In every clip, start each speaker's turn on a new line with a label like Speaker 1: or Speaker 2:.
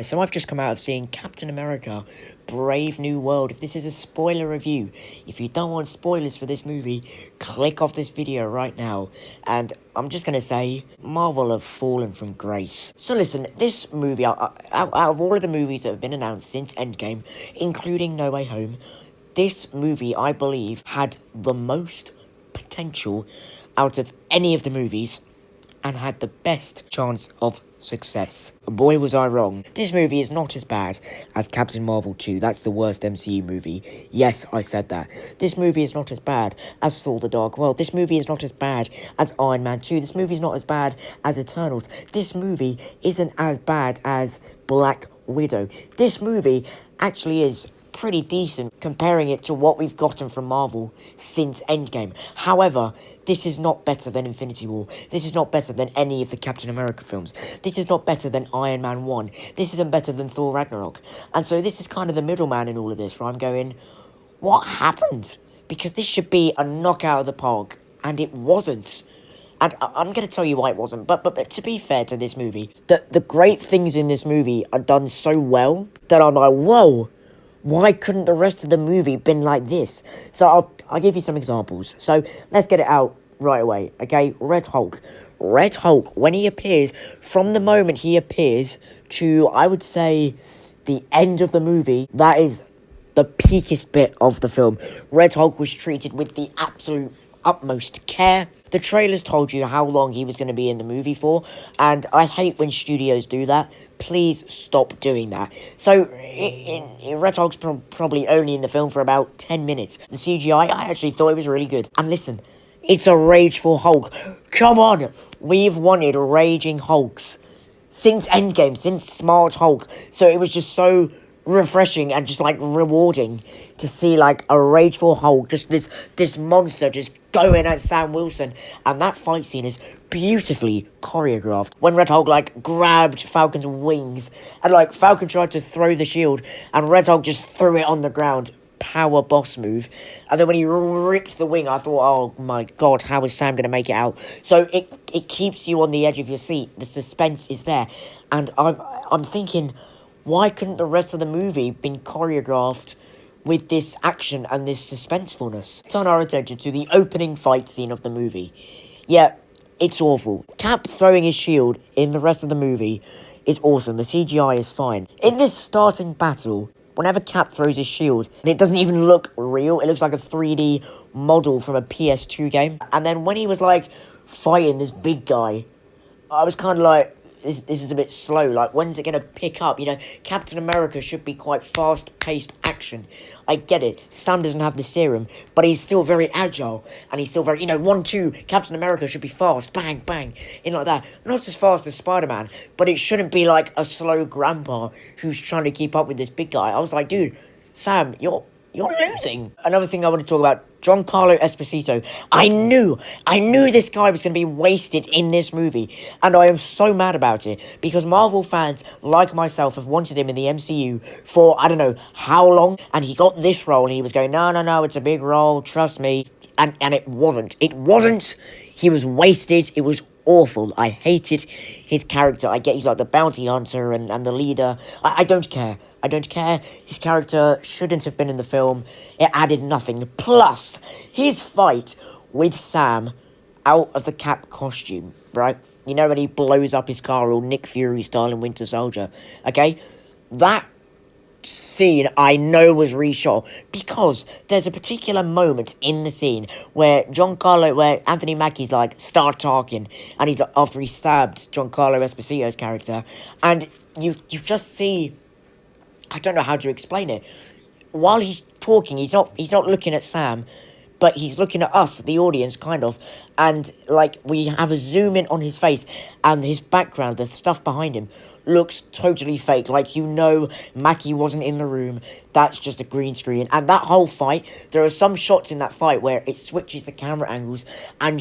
Speaker 1: So I've just come out of seeing Captain America, Brave New World. This is a spoiler review. If you don't want spoilers for this movie, click off this video right now. And I'm just going to say, Marvel have fallen from grace. So listen, this movie, out of all of the movies that have been announced since Endgame, including No Way Home, this movie, I believe, had the most potential out of any of the movies and had the best chance of success. Boy, was I wrong. This movie is not as bad as Captain Marvel 2. That's the worst MCU movie. Yes, I said that. This movie is not as bad as Thor the Dark World. This movie is not as bad as Iron Man 2. This movie is not as bad as Eternals. This movie isn't as bad as Black Widow. This movie actually is pretty decent comparing it to what we've gotten from Marvel since Endgame. However, this is not better than Infinity War. This is not better than any of the Captain America films. This is not better than Iron Man 1. This isn't better than Thor Ragnarok. And so this is kind of the middleman in all of this, where I'm going, what happened? Because this should be a knockout of the park, and it wasn't. And I'm going to tell you why it wasn't. But to be fair to this movie, the great things in this movie are done so well that I'm like, whoa, why couldn't the rest of the movie been like this? So I'll give you some examples. So let's get it out right away, okay? Red Hulk. Red Hulk, when he appears, from the moment he appears to, I would say, the end of the movie, that is the peakest bit of the film. Red Hulk was treated with the absolute utmost care. The trailers told you how long he was going to be in the movie for, and I hate when studios do that. Please stop doing that. So, Red Hulk's probably only in the film for about 10 minutes. The CGI, I actually thought it was really good. And listen, it's a rageful Hulk. Come on! We've wanted raging Hulks since Endgame, since Smart Hulk. So it was just so refreshing and just like rewarding to see like a rageful Hulk, just this monster just going at Sam Wilson. And that fight scene is beautifully choreographed. When Red Hulk like grabbed Falcon's wings and like Falcon tried to throw the shield and Red Hulk just threw it on the ground. Power boss move. And then when he ripped the wing, I thought, oh my god, how is Sam going to make it out? So it keeps you on the edge of your seat. The suspense is there. And I'm thinking, why couldn't the rest of the movie been choreographed with this action and this suspensefulness? Turn our attention to the opening fight scene of the movie. Yeah, it's awful. Cap throwing his shield in the rest of the movie is awesome. The CGI is fine. In this starting battle, whenever Cap throws his shield, and it doesn't even look real, it looks like a 3D model from a PS2 game. And then when he was like fighting this big guy, I was kind of like, this is a bit slow. Like, when's it going to pick up? You know, Captain America should be quite fast-paced action. I get it. Sam doesn't have the serum, but he's still very agile. And he's still very, 1-2, Captain America should be fast. Bang, bang. Like that. Not as fast as Spider-Man, but it shouldn't be like a slow grandpa who's trying to keep up with this big guy. I was like, dude, Sam, you're losing. Another thing I want to talk about, Giancarlo Esposito. I knew this guy was going to be wasted in this movie, and I am so mad about it, because Marvel fans, like myself, have wanted him in the MCU for, I don't know, how long, and he got this role, and he was going, no, it's a big role, trust me, and it wasn't. He was wasted. It was awful. I hated his character. I get he's like the bounty hunter and the leader. I don't care. I don't care. His character shouldn't have been in the film. It added nothing. Plus, his fight with Sam out of the Cap costume, right? You know when he blows up his car all Nick Fury style in Winter Soldier, okay? That scene I know was reshot, because there's a particular moment in the scene where Anthony Mackie's like, start talking, and he's like, after he stabbed Giancarlo Esposito's character, and you just see, I don't know how to explain it. While he's talking, he's not looking at Sam, but he's looking at us, the audience, kind of, and, like, we have a zoom in on his face, and his background, the stuff behind him, looks totally fake. Like, Mackie wasn't in the room, that's just a green screen. And that whole fight, there are some shots in that fight where it switches the camera angles, and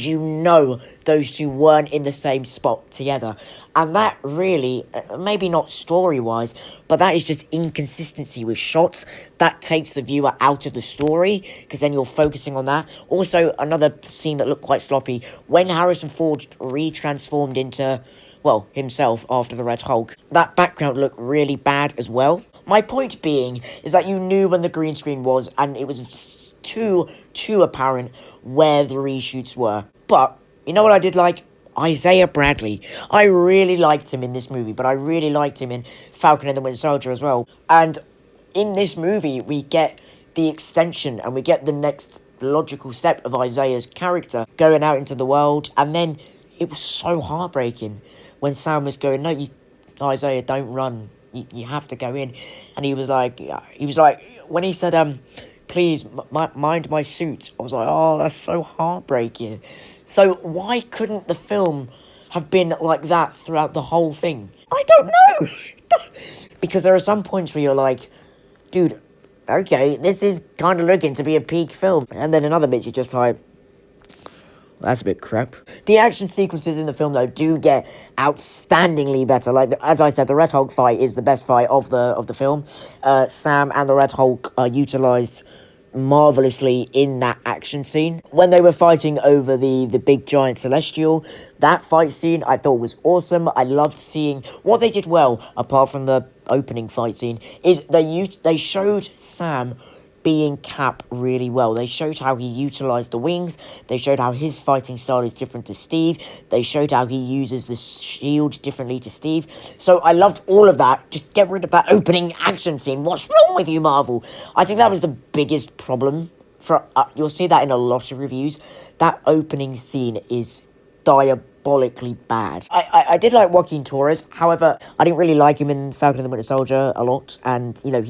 Speaker 1: those two weren't in the same spot together. And that really, maybe not story-wise, but that is just inconsistency with shots. That takes the viewer out of the story, because then you're focusing on that. Also, another scene that looked quite sloppy, when Harrison Ford re-transformed into well, himself after the Red Hulk. That background looked really bad as well. My point being is that you knew when the green screen was, and it was too apparent where the reshoots were. But, you know what I did like? Isaiah Bradley. I really liked him in this movie, but I really liked him in Falcon and the Winter Soldier as well. And in this movie, we get the extension and we get the next logical step of Isaiah's character going out into the world. And then it was so heartbreaking when Sam was going, no, Isaiah, don't run. You have to go in. And he was like, when he said, please, mind my suit, I was like, oh, that's so heartbreaking. So why couldn't the film have been like that throughout the whole thing? I don't know. Because there are some points where you're like, dude, okay, this is kind of looking to be a peak film. And then in other bits, you're just like, that's a bit crap. The action sequences in the film, though, do get outstandingly better. Like, as I said, the Red Hulk fight is the best fight of the film. Sam and the Red Hulk are utilised marvelously in that action scene. When they were fighting over the big giant Celestial, that fight scene I thought was awesome. I loved seeing what they did well, apart from the opening fight scene, is they showed Sam being Cap really well. They showed how he utilised the wings. They showed how his fighting style is different to Steve. They showed how he uses the shield differently to Steve. So I loved all of that. Just get rid of that opening action scene. What's wrong with you, Marvel? I think that was the biggest problem. You'll see that in a lot of reviews. That opening scene is diabolically bad. I did like Joaquin Torres. However, I didn't really like him in Falcon and the Winter Soldier a lot. And, you know,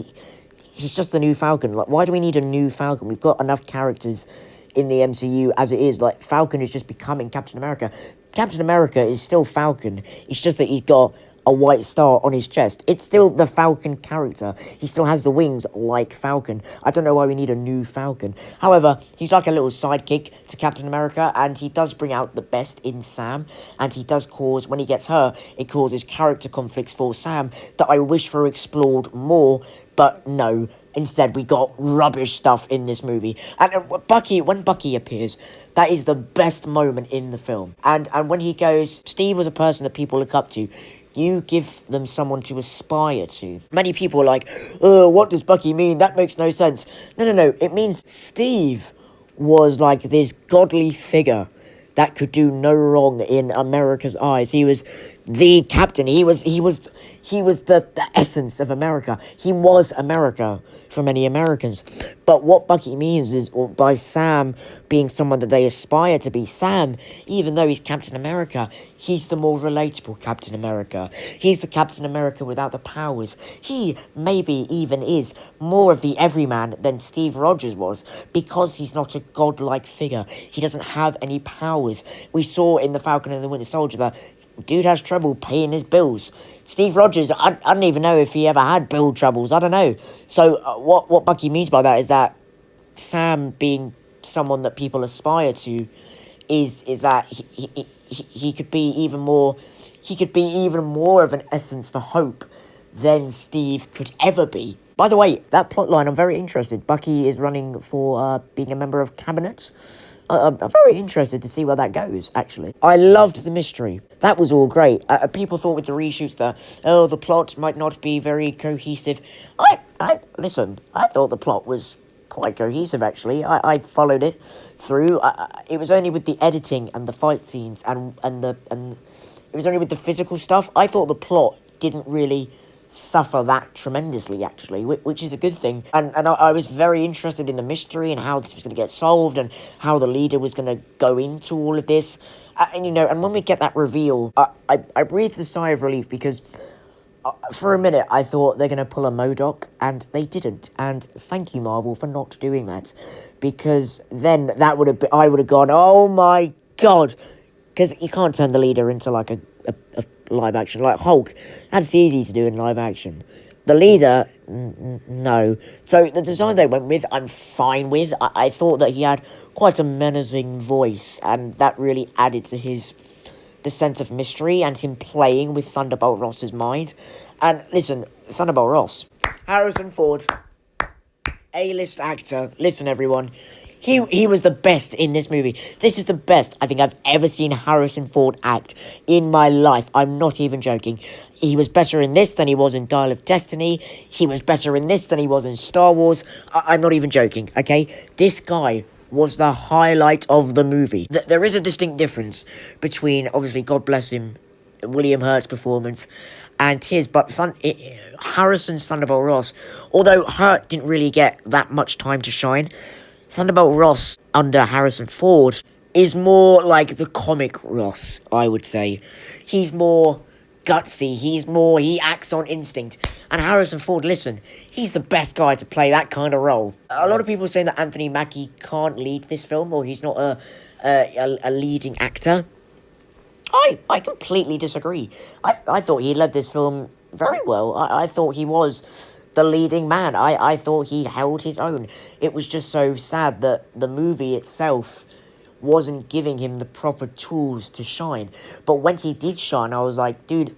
Speaker 1: he's just the new Falcon. Like, why do we need a new Falcon? We've got enough characters in the MCU as it is. Like, Falcon is just becoming Captain America. Captain America is still Falcon. It's just that he's got a white star on his chest. It's still the Falcon character. He still has the wings like Falcon. I don't know why we need a new Falcon. However, he's like a little sidekick to Captain America, and he does bring out the best in Sam, and he does cause, when he gets hurt, it causes character conflicts for Sam that I wish were explored more, but no. Instead, we got rubbish stuff in this movie. And when Bucky appears, that is the best moment in the film. And when he goes, Steve was a person that people look up to. You give them someone to aspire to. Many people are like, oh, what does Bucky mean? That makes no sense. No. It means Steve was like this godly figure that could do no wrong in America's eyes. He was the captain. He was the essence of America. He was America for many Americans. But what Bucky means is, by Sam being someone that they aspire to be, Sam, even though he's Captain America, he's the more relatable Captain America. He's the Captain America without the powers. He maybe even is more of the everyman than Steve Rogers was, because he's not a godlike figure. He doesn't have any powers. We saw in The Falcon and the Winter Soldier that dude has trouble paying his bills. Steve Rogers, I don't even know if he ever had bill troubles. I don't know. So what Bucky means by that is that Sam being someone that people aspire to is that he could be even more. He could be even more of an essence for hope than Steve could ever be. By the way, that plotline, I'm very interested. Bucky is running for being a member of cabinet. I'm very interested to see where that goes, actually. I loved the mystery. That was all great. People thought with the reshoots that, the plot might not be very cohesive. Listen, I thought the plot was quite cohesive, actually. I followed it through. It was only with the editing and the fight scenes and it was only with the physical stuff. I thought the plot didn't really suffer that tremendously, actually, which is a good thing. And I was very interested in the mystery and how this was going to get solved and how the leader was going to go into all of this. And when we get that reveal, I breathed a sigh of relief, because for a minute I thought they're going to pull a MODOK, and they didn't. And thank you, Marvel, for not doing that, because then that would have been, I would have gone, oh my god, because you can't turn the leader into like a live action like Hulk. That's easy to do in live action. The leader, no. So the design they went with, I'm fine with. I thought that he had quite a menacing voice, and that really added to the sense of mystery and him playing with Thunderbolt Ross's mind. And listen, Thunderbolt Ross, Harrison Ford, A-list actor. Listen, everyone, He was the best in this movie. This is the best I think I've ever seen Harrison Ford act in my life. I'm not even joking. He was better in this than he was in Dial of Destiny. He was better in this than he was in Star Wars. I'm not even joking, okay? This guy was the highlight of the movie. There is a distinct difference between, obviously, God bless him, William Hurt's performance and his, but Harrison's Thunderbolt Ross, although Hurt didn't really get that much time to shine, Thunderbolt Ross under Harrison Ford is more like the comic Ross, I would say. He's more gutsy, he acts on instinct. And Harrison Ford, listen, he's the best guy to play that kind of role. A lot of people saying that Anthony Mackie can't lead this film, or he's not a leading actor. I completely disagree. I thought he led this film very well. I thought he was the leading man. I thought he held his own. It was just so sad that the movie itself wasn't giving him the proper tools to shine. But when he did shine, I was like, dude,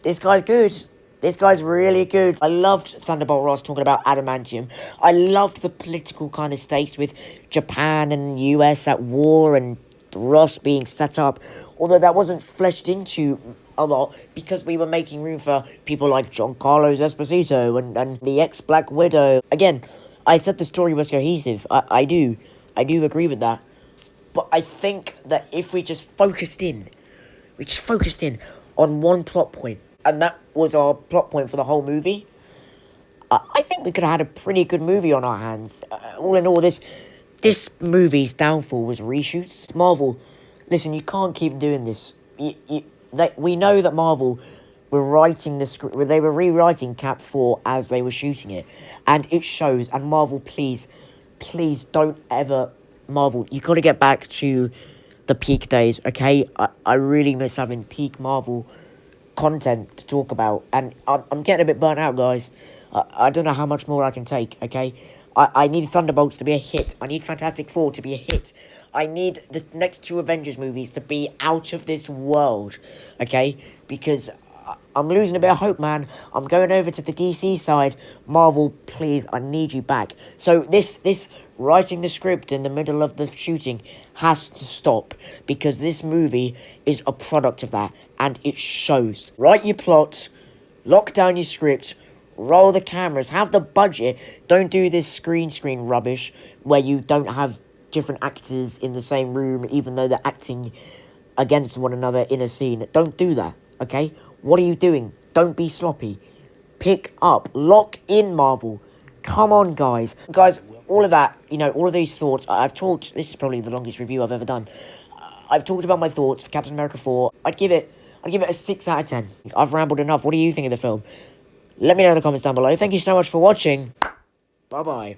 Speaker 1: this guy's good. This guy's really good. I loved Thunderbolt Ross talking about adamantium. I loved the political kind of stakes with Japan and US at war and Ross being set up. Although that wasn't fleshed into a lot because we were making room for people like Giancarlo Esposito and the ex-Black Widow. Again, I said the story was cohesive. I do agree with that. But I think that if we just focused in on one plot point, and that was our plot point for the whole movie, I think we could have had a pretty good movie on our hands. All in all, this movie's downfall was reshoots. Marvel, listen, you can't keep doing this. We know that Marvel were writing the script, they were rewriting Cap 4 as they were shooting it, and it shows. And Marvel, please don't ever, Marvel, you got to get back to the peak days, okay? I really miss having peak Marvel content to talk about, and I'm getting a bit burnt out, guys. I don't know how much more I can take, okay? I need Thunderbolts to be a hit. I need Fantastic Four to be a hit. I need the next two Avengers movies to be out of this world, okay? Because I'm losing a bit of hope, man. I'm going over to the DC side. Marvel, please, I need you back. So this writing the script in the middle of the shooting has to stop, because this movie is a product of that, and it shows. Write your plot, lock down your script, roll the cameras, have the budget. Don't do this screen rubbish where you don't have different actors in the same room even though they're acting against one another in a scene. Don't do that, okay? What are you doing? Don't be sloppy. Pick up. Lock in, Marvel. Come on, guys. Guys, all of that, all of these thoughts, I've talked, this is probably the longest review I've ever done. I've talked about my thoughts for Captain America 4. I'd give it a 6 out of 10. I've rambled enough. What do you think of the film? Let me know in the comments down below. Thank you so much for watching. Bye-bye.